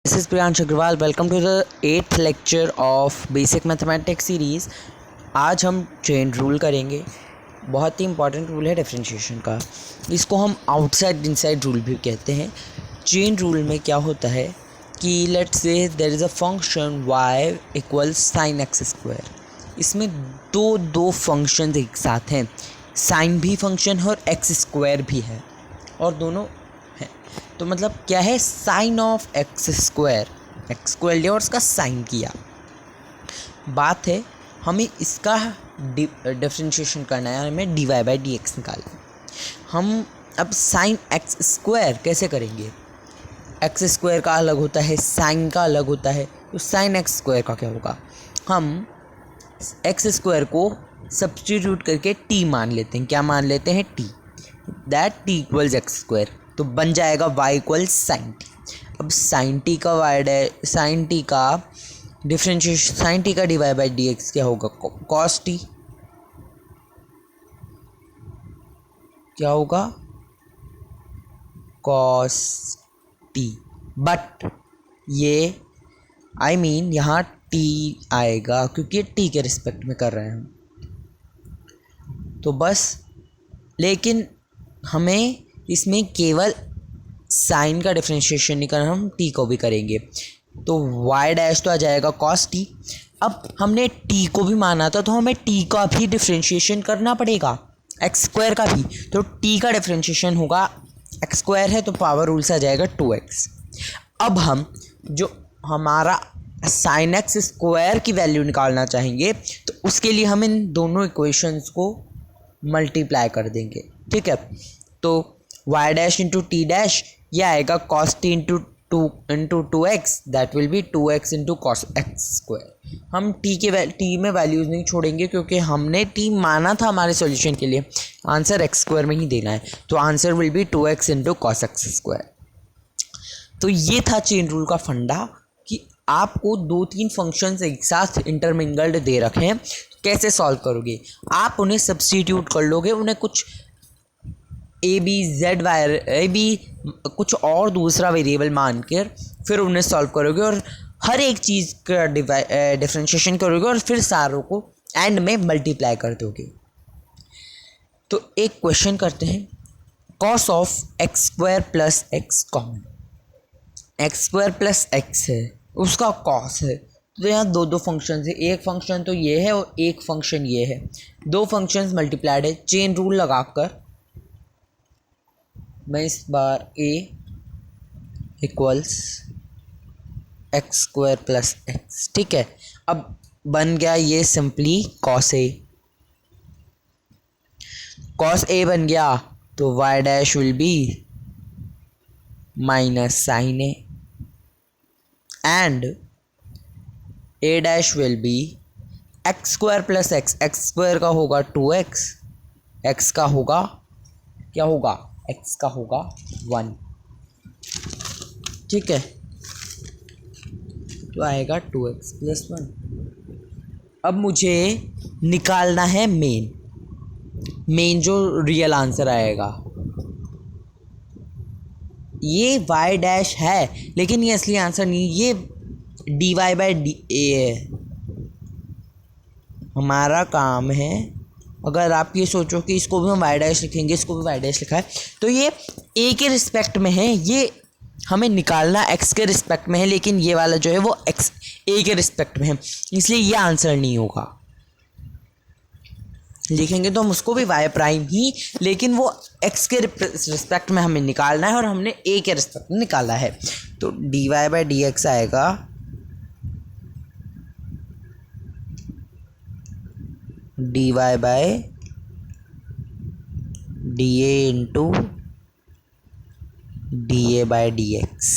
This is Priyansh Agrawal. Welcome to the 8th lecture of Basic Mathematics Series. आज हम chain rule करेंगे. बहुत ही important rule है differentiation का. इसको हम आउटसाइड इनसाइड रूल भी कहते हैं. चेन रूल में क्या होता है कि let's say there is a function y equals sine x square. इसमें दो फंक्शन एक साथ हैं. साइन भी फंक्शन है और एक्स स्क्वायर भी है और दोनों हैं. तो मतलब क्या है, साइन ऑफ एक्स स्क्वायर लिया और उसका साइन किया. बात है हमें इसका डिफरेंशिएशन करना है, हमें dy बाई डी एक्स निकालना है. हम अब साइन एक्स स्क्वायर कैसे करेंगे. एक्स स्क्वायर का अलग होता है, साइन का अलग होता है. तो साइन एक्स स्क्वायर का क्या होगा, हम एक्स स्क्वायर को सब्स्टिट्यूट करके t मान लेते हैं. क्या मान लेते हैं, t. That t equals x square. तो बन जाएगा y इक्वल्स साइन टी. अब साइन टी का डिफरेंशिएशन, साइन टी का d Y by D x क्या होगा, कॉस टी. क्या होगा, कॉस टी. बट ये यहाँ टी आएगा क्योंकि टी के रिस्पेक्ट में कर रहे हैं हम. तो बस, लेकिन हमें इसमें केवल साइन का डिफरेंशिएशन नहीं करना, हम टी को भी करेंगे. तो y डैश तो आ जाएगा cos t. अब हमने t को भी माना था तो हमें t का भी डिफरेंशिएशन करना पड़ेगा, एक्स स्क्वायर का भी. तो t का डिफरेंशिएशन होगा, एक्स स्क्वायर है तो पावर रूल से आ जाएगा 2x. अब हम जो हमारा साइन एक्स स्क्वायर की वैल्यू निकालना चाहेंगे तो उसके लिए हम इन दोनों इक्वेशंस को मल्टीप्लाई कर देंगे. ठीक है, तो y dash into T dash यह आएगा cos t into two x. That will be 2x into cos x square. हम t में वैल्यूज़ नहीं छोड़ेंगे क्योंकि हमने t माना था हमारे सॉल्यूशन के लिए. आंसर एक्स स्क्वायर में ही देना है, तो answer will B 2x into cos x square. तो ये था चेन रूल का फंडा कि आपको 2-3 फंक्शंस एक साथ इंटरमिंगल्ड दे रखे हैं, कैसे सॉल्व करोगे. आप उन्हें सब्स्टिट्यूट कर लोगे, उन्हें कुछ ए बी कुछ और दूसरा वेरिएबल मान कर फिर उन्हें सॉल्व करोगे और हर एक चीज़ का डिफरेंशिएशन करोगे और फिर सारों को एंड में मल्टीप्लाई कर दोगे. तो एक क्वेश्चन करते हैं. Cos of x square plus x common. X square plus x है, उसका कॉस है. तो यहाँ दो फंक्शन है, एक फंक्शन तो ये है और एक फंक्शन ये है. दो फंक्शंस मल्टीप्लाइड है. चेन रूल लगाकर मैं इस बार a equals x square plus x. ठीक है, अब बन गया ये सिंपली cos a बन गया. तो y dash will be minus sine a and a dash will be x square plus x. X square का होगा 2x, x का होगा क्या होगा, x का होगा 1. ठीक है, तो आएगा 2x प्लस 1. अब मुझे निकालना है मेन जो रियल आंसर आएगा. ये y डैश है लेकिन ये असली आंसर नहीं, ये dy बाई डी ए है. हमारा काम है, अगर आप ये सोचो कि इसको भी हम y डैश लिखेंगे, इसको भी y डैश लिखा है, तो ये a के रिस्पेक्ट में है, ये हमें निकालना x के रिस्पेक्ट में है, लेकिन ये वाला जो है वो x a के रिस्पेक्ट में है, इसलिए ये आंसर नहीं होगा. लिखेंगे तो हम उसको भी y प्राइम ही, लेकिन वो x के रिस्पेक्ट में हमें निकालना है और हमने a के रिस्पेक्ट में निकाला है. तो dy बाई डी एक्स आएगा dy by d a into d a by D x.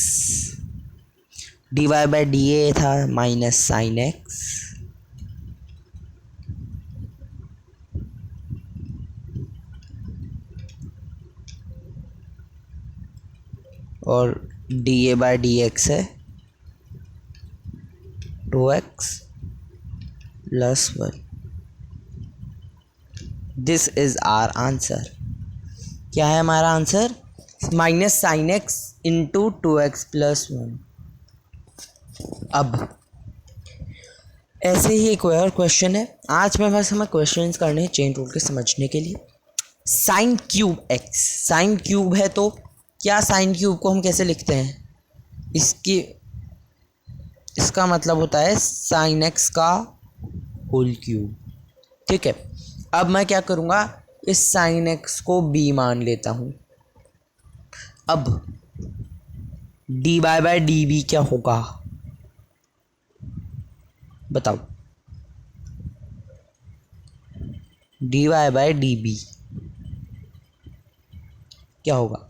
D Y by d a था माइनस साइन एक्स और d a by D x है 2x plus 1. This is our answer. क्या है हमारा answer, minus sine x into 2x plus 1. अब ऐसे ही एक और क्वेश्चन है, आज मैं बस हमें क्वेश्चंस करने हैं चेन रूल के समझने के लिए। Sine cube x, sine cube है तो क्या साइन क्यूब को हम कैसे लिखते हैं? इसका मतलब होता है साइन एक्स का होल क्यूब। ठीक है, अब मैं क्या करूँगा, इस साइन एक्स को बी मान लेता हूँ। अब d Y by d b क्या होगा बताओ? D Y by d b क्या होगा?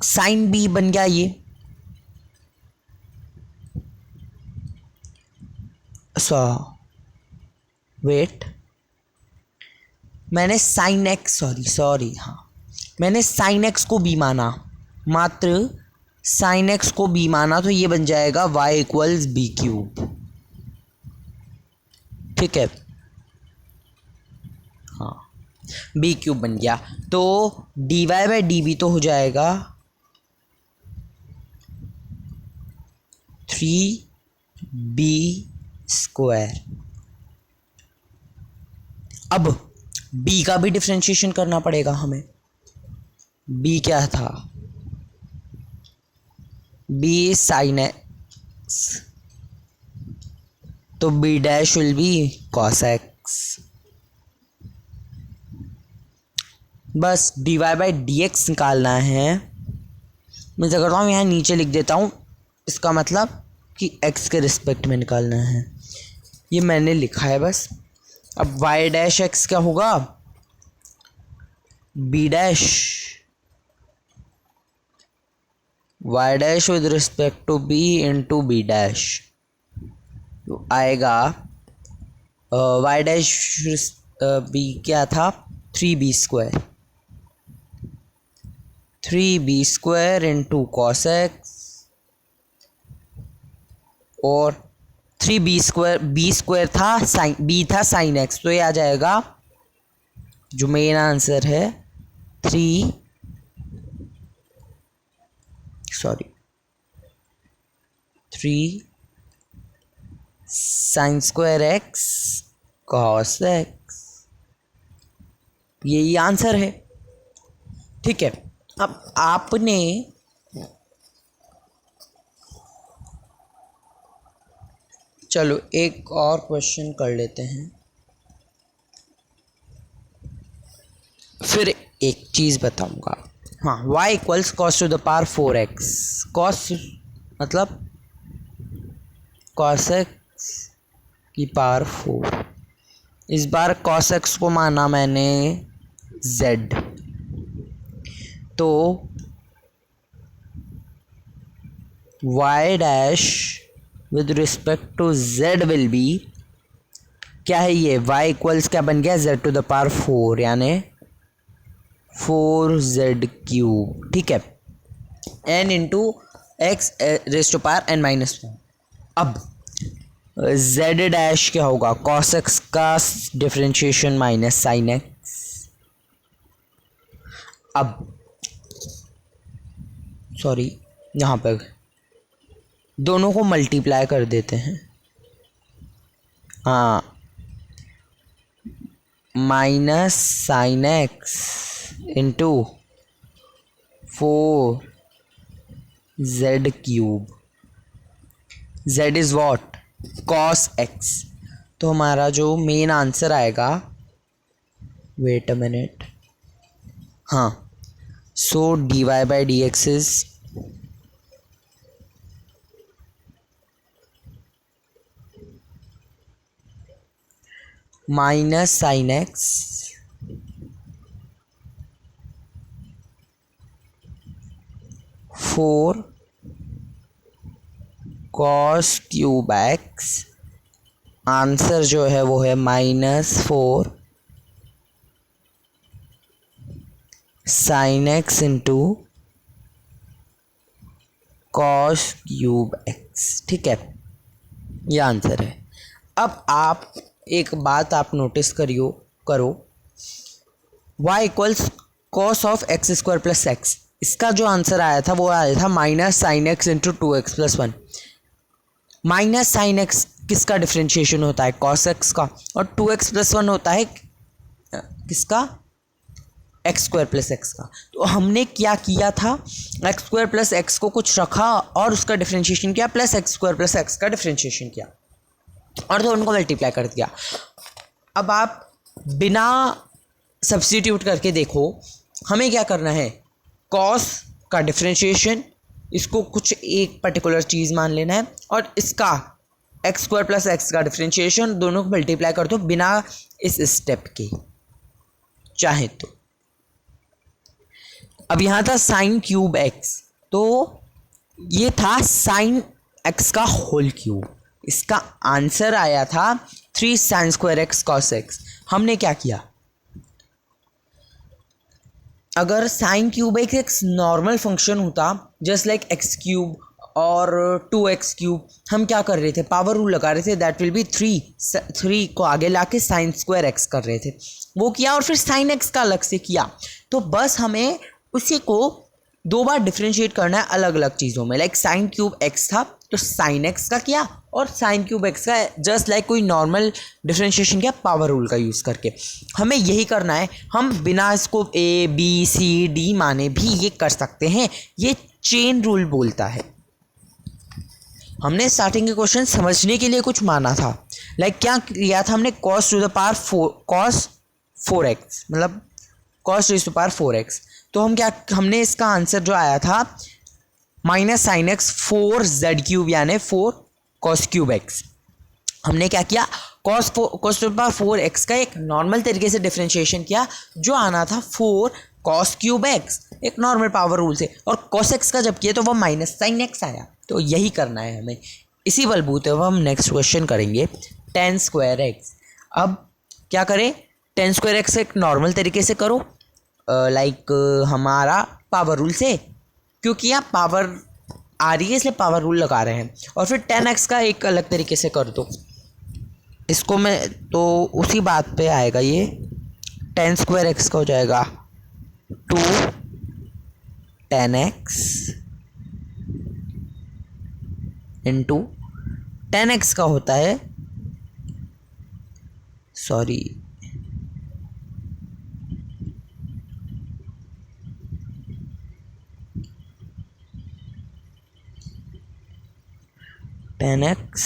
साइन बी बन गया ये, वेट, मैंने साइन एक्स सॉरी हाँ, मैंने साइन एक्स को बी माना, मात्र साइन एक्स को बी माना, तो ये बन जाएगा वाई इक्वल्स बी क्यूब। ठीक है, हाँ बी क्यूब बन गया। तो d Y by d b तो हो जाएगा 3b²। अब b का भी डिफरेंशिएशन करना पड़ेगा हमें। b क्या था? b साइन एक्स, तो b dash will be cos X. बस D Y by D X निकालना है। मैं क्या करता हूँ, यहाँ नीचे लिख देता हूँ, इसका मतलब कि x के रिस्पेक्ट में निकालना है। ये मैंने लिखा है बस। अब y डैश x क्या होगा? b dash y dash with respect to b into b dash, तो आएगा y डैश b क्या था? 3b² 3b² into cos x, और 3b² था साइन, b था साइन एक्स, तो ये आ जाएगा जो मेन आंसर है 3 sin² x cos x, यही आंसर है। ठीक है, अब आपने चलो एक और क्वेश्चन कर लेते हैं, फिर एक चीज़ बताऊंगा। हाँ, y equals cos two the power 4x, cos मतलब कॉस एक्स की पावर 4। इस बार कॉस एक्स को माना मैंने z, तो y dash with respect to z will be, क्या है ये? y इक्वल्स क्या बन गया? z टू द पावर 4, यानी 4z³। ठीक है, n into X raise to power n-1। अब z डैश क्या होगा? cos x का डिफरेंशिएशन माइनस साइन एक्स। अब सॉरी, यहाँ पर दोनों को मल्टीप्लाई कर देते हैं। हाँ, minus sine x into 4z³। z is what? Cos X. तो हमारा जो मेन आंसर आएगा, वेट अ मिनट, हाँ, so D Y by D X is minus sine X four cos cube X, answer जो है वो है -4 sine x into cos cube x. ठीक है, ये आंसर है। अब आप एक बात आप नोटिस करो, y equals cos of x² plus x, इसका जो आंसर आया था वो आया था minus sine x into 2x + 1। Minus sine x किसका डिफ्रेंशिएशन होता है, कॉस एक्स का, और 2x+1 होता है किसका, एक्स स्क्वायर प्लस एक्स का। तो हमने क्या किया था, एक्स स्क्वायर प्लस एक्स को कुछ रखा और उसका डिफ्रेंशिएशन किया, plus x square plus x का डिफ्रेंशिएशन किया और तो उनको मल्टीप्लाई कर दिया। अब आप बिना सब्स्टिट्यूट करके देखो, हमें क्या करना है, कॉस का डिफ्रेंशिएशन, इसको कुछ एक पर्टिकुलर चीज़ मान लेना है, और इसका एक्स स्क्वायर प्लस एक्स का डिफ्रेंशिएशन, दोनों को मल्टीप्लाई कर दो बिना इस स्टेप के चाहे तो। अब यहाँ था साइन क्यूब एक्स, तो ये था साइन एक्स का होल क्यूब, इसका आंसर आया था 3 sine square x cos x. हमने क्या किया, अगर साइन क्यूब एक नॉर्मल फंक्शन होता जस्ट लाइक एक्स क्यूब और 2x क्यूब, हम क्या कर रहे थे, पावर रूल लगा रहे थे, दैट विल बी 3 को आगे लाके साइन स्क्वायर एक्स कर रहे थे, वो किया और फिर साइन एक्स का अलग से किया। तो बस हमें उसी को 2 बार डिफ्रेंशिएट करना है अलग अलग चीज़ों में। लाइक साइन क्यूब एक्स था तो साइन एक्स का किया, और साइन क्यूब एक्स का जस्ट लाइक कोई नॉर्मल डिफ्रेंशिएशन किया पावर रूल का यूज़ करके। हमें यही करना है, हम बिना इसको ए बी सी डी माने भी ये कर सकते हैं, ये चेन रूल बोलता है। हमने स्टार्टिंग के क्वेश्चन समझने के लिए कुछ माना था, लाइक क्या किया था हमने, cos to the power 4x मतलब cos to the power 4x। तो हमने इसका आंसर जो आया था minus sine x 4z cube यानी 4 cos क्यूब एक्स। हमने क्या किया, cos to the power 4x का एक नॉर्मल तरीके से डिफ्रेंशिएशन किया, जो आना था 4 cos क्यूब एक्स एक नॉर्मल पावर रूल से, और cos x का जब किया तो वो माइनस साइन एक्स आया। तो यही करना है हमें, इसी बलबूते पर हम नेक्स्ट क्वेश्चन करेंगे tan स्क्वायर एक्स। अब क्या करें, tan स्क्वायर एक्स एक नॉर्मल तरीके से करो, लाइक हमारा पावर रूल से, क्योंकि यहाँ पावर आ रही है इसलिए पावर रूल लगा रहे हैं, और फिर tan x का एक अलग तरीके से कर दो इसको। मैं तो उसी बात पे आएगा, ये tan स्क्वायर एक्स का हो जाएगा 2 tan x into tan x का होता है, sorry tan x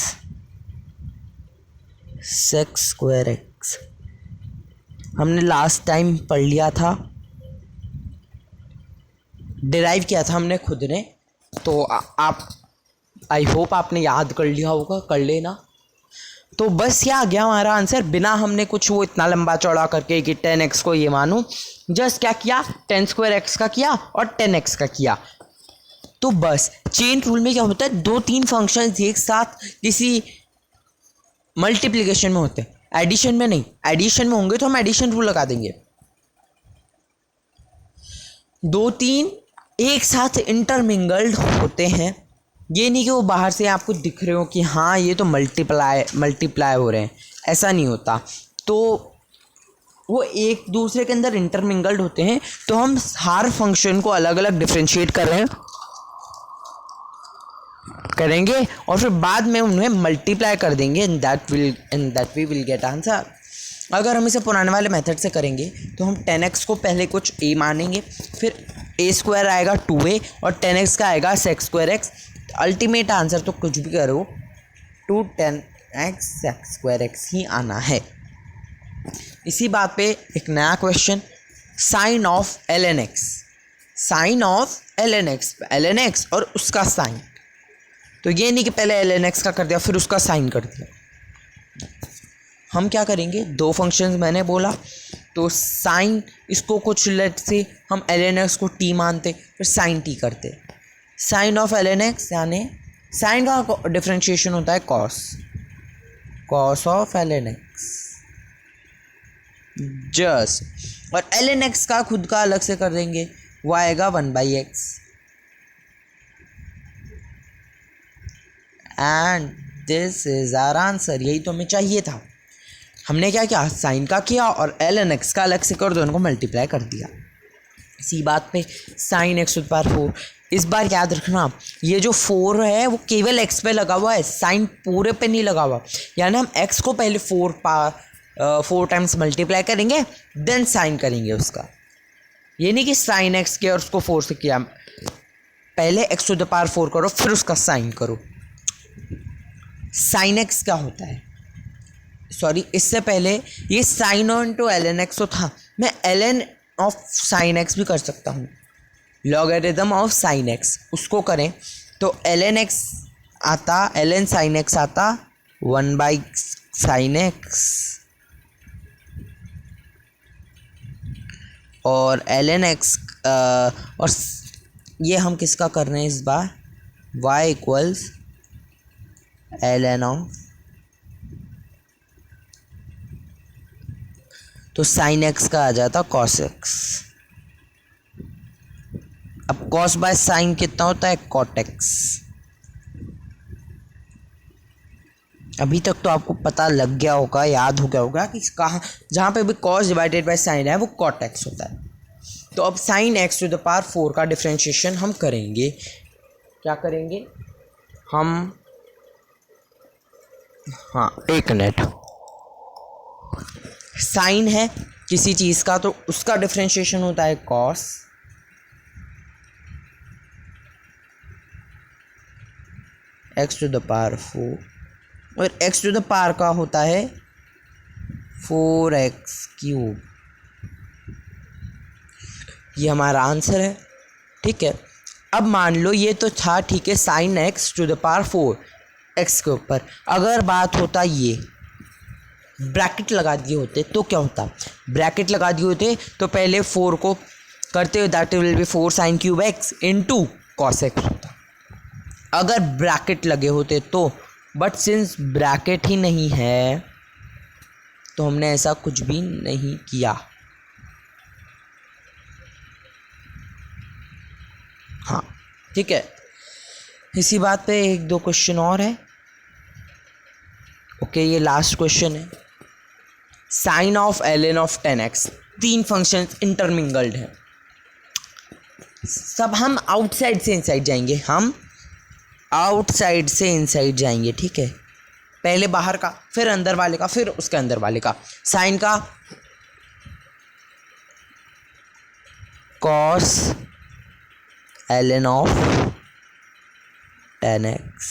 sec square x हमने लास्ट टाइम पढ़ लिया था, डिराइव किया था हमने खुद ने, तो आप आई होप आपने याद कर लिया होगा, कर लेना। तो बस ये आ गया हमारा आंसर, बिना हमने कुछ वो इतना लंबा चौड़ा करके कि tan x को ये मानूं, जस्ट क्या किया, tan स्क्वायर एक्स का किया और tan x का किया। तो बस चेन रूल में क्या होता है, 2-3 फंक्शंस एक साथ किसी मल्टीप्लिकेशन में होते हैं, एडिशन में नहीं। एडिशन में होंगे तो हम एडिशन रूल लगा देंगे, 2-3 एक साथ इंटरमिंगल्ड होते हैं, ये नहीं कि वो बाहर से आपको दिख रहे हो कि हाँ ये तो मल्टीप्लाई हो रहे हैं, ऐसा नहीं होता। तो वो एक दूसरे के अंदर इंटरमिंगल्ड होते हैं, तो हम हर फंक्शन को अलग अलग डिफ्रेंशिएट करेंगे और फिर बाद में उन्हें मल्टीप्लाई कर देंगे, and that we will get answer. अगर हम इसे पुराने वाले मेथड से करेंगे तो हम tan x को पहले कुछ a मानेंगे, फिर a स्क्वायर आएगा 2a और tan x का आएगा sec square X. Ultimate answer तो कुछ भी करो 2 tan x sec square X ही आना है। इसी बात पे एक नया question, sine of ln x, sine of ln x और उसका साइन। तो ये नहीं कि पहले ln x का कर दिया फिर उसका साइन कर दिया। हम क्या करेंगे, 2 फंक्शंस मैंने बोला, तो साइन इसको कुछ लेट से हम ln x को t मानते, फिर साइन t करते। साइन ऑफ ln x यानी साइन का डिफरेंशिएशन होता है cos of ln x just, और ln x का खुद का अलग से कर देंगे, वो आएगा 1/x। And this is our answer, यही तो हमें चाहिए था। हमने क्या किया, साइन का किया और ln x का अलग से कर दो, उनको मल्टीप्लाई कर दिया। इसी बात पे sine x to the power 4 इस बार याद रखना, ये जो 4 है वो केवल x पे लगा हुआ है, साइन पूरे पे नहीं लगा हुआ। यानी हम x को पहले 4 टाइम्स मल्टीप्लाई करेंगे देन साइन करेंगे उसका। ये नहीं कि साइन x किया और उसको 4 से किया, पहले x टू द पावर 4 करो फिर उसका साइन करो। साइन x क्या होता है, सॉरी इससे पहले ये sine on to ln x तो था, मैं ln ऑफ साइन x भी कर सकता हूँ। लॉगरिथम ऑफ साइन x उसको करें तो ln x आता, ln साइन x आता 1/sin x, और ln x और ये हम किसका कर रहे हैं इस बार, y इक्वल्स ln ऑफ, तो साइन x का आ जाता cos x। अब cos बाय साइन कितना होता है, cot x। अभी तक तो आपको पता लग गया होगा, याद हो गया होगा कि कहाँ जहाँ पे भी cos डिवाइडेड बाय साइन है वो cot x होता है। तो अब sine x to the power 4 का डिफरेंशिएशन हम करेंगे। क्या करेंगे हम, हाँ एक मिनट, साइन है किसी चीज़ का तो उसका डिफरेंशिएशन होता है cos, x to the power 4, और x टू द पावर का होता है 4x³। ये हमारा आंसर है, ठीक है। अब मान लो ये तो था, ठीक है, sine x to the power 4 x के ऊपर, अगर बात होता ये ब्रैकेट लगा दिए होते तो क्या होता, ब्रैकेट लगा दिए होते तो पहले 4 को करते हुए that will be 4sin³ x into cos x होता, अगर ब्रैकेट लगे होते तो। बट सिंस ब्रैकेट ही नहीं है तो हमने ऐसा कुछ भी नहीं किया। हाँ ठीक है, इसी बात पे 1-2 क्वेश्चन और है। ओके, ये लास्ट क्वेश्चन है। Sine of ln of 10x, 3 functions intermingled है। सब हम आउटसाइड से इनसाइड जाएंगे, हम आउटसाइड से इनसाइड जाएंगे, ठीक है। पहले बाहर का, फिर अंदर वाले का, फिर उसके अंदर वाले का। साइन का cos ln ऑफ 10x,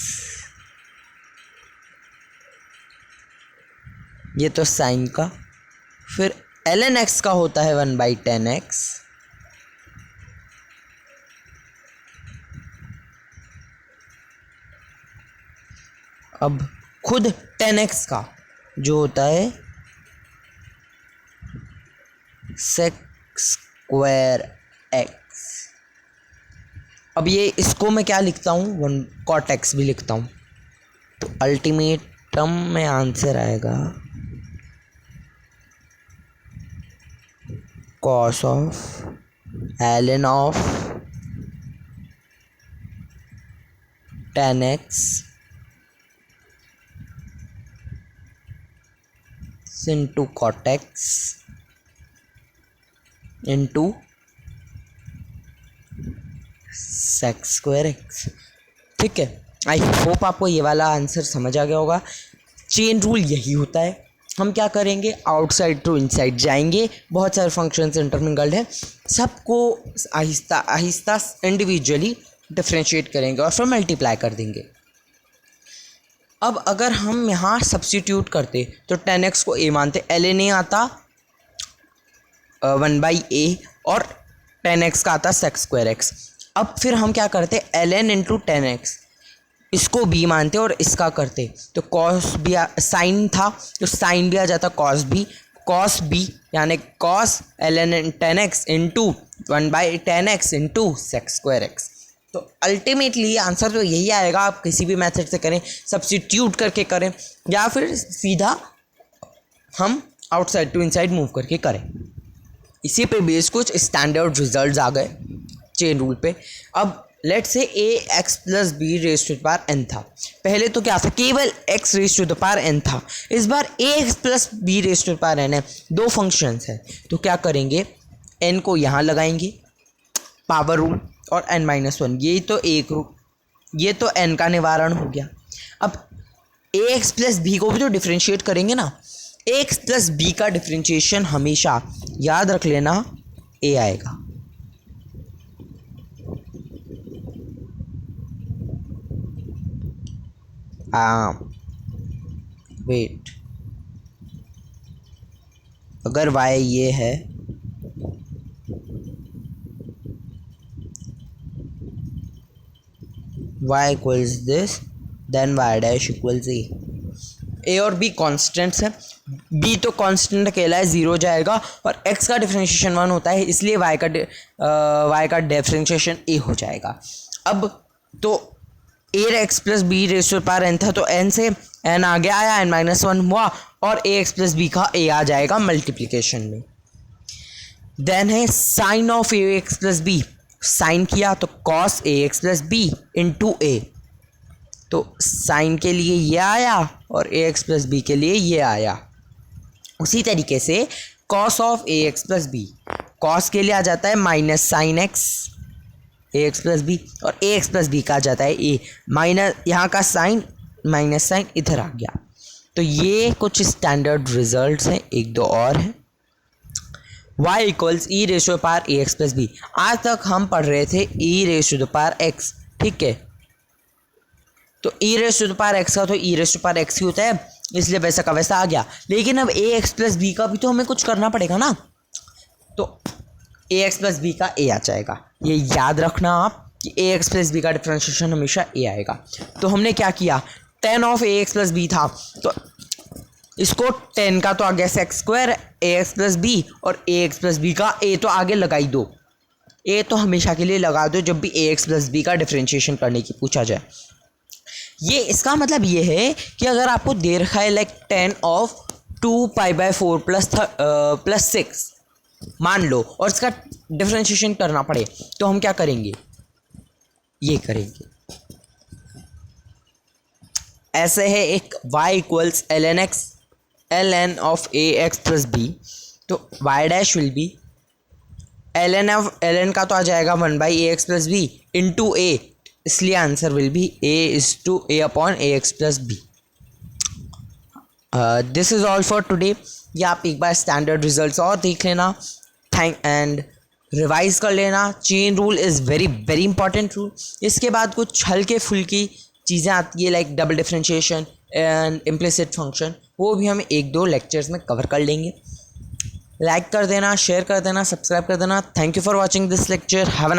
ये तो साइन का, फिर ln x का होता है 1/10x, अब खुद 10x का जो होता है sec² x। अब ये इसको मैं क्या लिखता हूँ, 1 cot x भी लिखता हूँ, तो अल्टीमेटम में आंसर आएगा cos of ln of 10x into cot x into sec² x, ठीक है। आई होप आपको ये वाला आंसर समझ आ गया होगा। चेन रूल यही होता है, हम क्या करेंगे, आउटसाइड टू इनसाइड जाएंगे, बहुत सारे फंक्शंस इंटरमिंगल्ड हैं, सबको आहिस्ता आहिस्ता इंडिविजुअली डिफ्रेंशिएट करेंगे और फिर मल्टीप्लाई कर देंगे। अब अगर हम यहाँ सब्स्टिट्यूट करते तो 10x को a मानते, ln a आता 1/a और 10x का आता sec² x। अब फिर हम क्या करते, ln इंटू 10x, इसको b मानते और इसका करते, तो cos भी साइन था तो साइन भी आ जाता cos b यानी cos ln 10x into 1/10x into sec² x। तो अल्टीमेटली आंसर तो यही आएगा, आप किसी भी मेथड से करें, सब्स्टिट्यूट करके करें या फिर सीधा हम आउटसाइड टू इनसाइड मूव करके करें। इसी पे बेस कुछ स्टैंडर्ड रिजल्ट्स आ गए चेन रूल पे। अब let's say ax plus b raise to the power n था, पहले तो क्या था, केवल x raise to the power n था, इस बार ax plus b raise to the power n है, 2 फंक्शंस है, तो क्या करेंगे, n को यहाँ लगाएंगे पावर रूल और n-1, ये तो n का निवारण हो गया। अब ax प्लस बी को भी तो डिफ्रेंशिएट करेंगे ना। ax प्लस बी का डिफ्रेंशिएशन हमेशा याद रख लेना a आएगा। वेट, अगर y ये है y equals this, then y dash equals a और b कॉन्स्टेंट्स है। b तो कांस्टेंट अकेला है, 0 जाएगा, और x का डिफरेंशिएशन 1 होता है, इसलिए y का डिफरेंशिएशन a हो जाएगा। अब तो ax plus b raise to the power n था, तो n से n आगे आया, n-1 हुआ, और ax प्लस बी का a आ जाएगा मल्टीप्लिकेशन में। देन है sine of ax plus b, sine किया तो cos ax plus b into a, तो साइन के लिए ये आया और ax प्लस बी के लिए ये आया। उसी तरीके से cos of ax plus b, cos के लिए आ जाता है minus sine x ax plus b, और ax प्लस बी का आ जाता है a, माइनस यहाँ का साइन माइनस साइन इधर आ गया। तो ये कुछ स्टैंडर्ड रिजल्ट्स हैं, एक दो और हैं। y equals E raise to the power A x plus B. आज तक हम पढ़ रहे थे E raise to the power X, ठीक है, तो E raise to the power X का तो E raise to the power X ही होता है, इसलिए वैसा का वैसा आ गया। लेकिन अब ए एक्स प्लस बी का भी तो हमें कुछ करना पड़ेगा ना, तो ए एक्स प्लस बी का ए आ जाएगा। ये याद रखना आप कि ए एक्स प्लस बी का डिफरेंशिएशन हमेशा ए आएगा। तो हमने क्या किया, tan of a x plus b था, तो इसको 10 का तो आ गया sec square a x plus b, और ए एक्स प्लस बी का ए तो आगे लगा ही दो, ए तो हमेशा के लिए लगा दो जब भी ए एक्स प्लस बी का डिफरेंशिएशन करने की पूछा जाए। ये इसका मतलब ये है कि अगर आपको दे रखा है लाइक 10 ऑफ 2π/4 प्लस 6 मान लो, और इसका डिफरेंशिएशन करना पड़े, तो हम क्या करेंगे, ये करेंगे। ऐसे है एक y equals ln of a x plus b, तो y dash will be ln का तो आ जाएगा 1/ax plus b into a, इसलिए answer will be a is to a upon a x plus b. This is all for today. या आप एक बार standard results और देख लेना, एंड रिवाइज कर लेना। Chain rule is very very important rule. इसके बाद कुछ हल्के फुल्की चीज़ें आती है like double differentiation and implicit function, वो भी हम एक दो लेक्चर्स में कवर कर लेंगे। लाइक कर देना, शेयर कर देना, सब्सक्राइब कर देना। Thank you for watching this lecture. Have a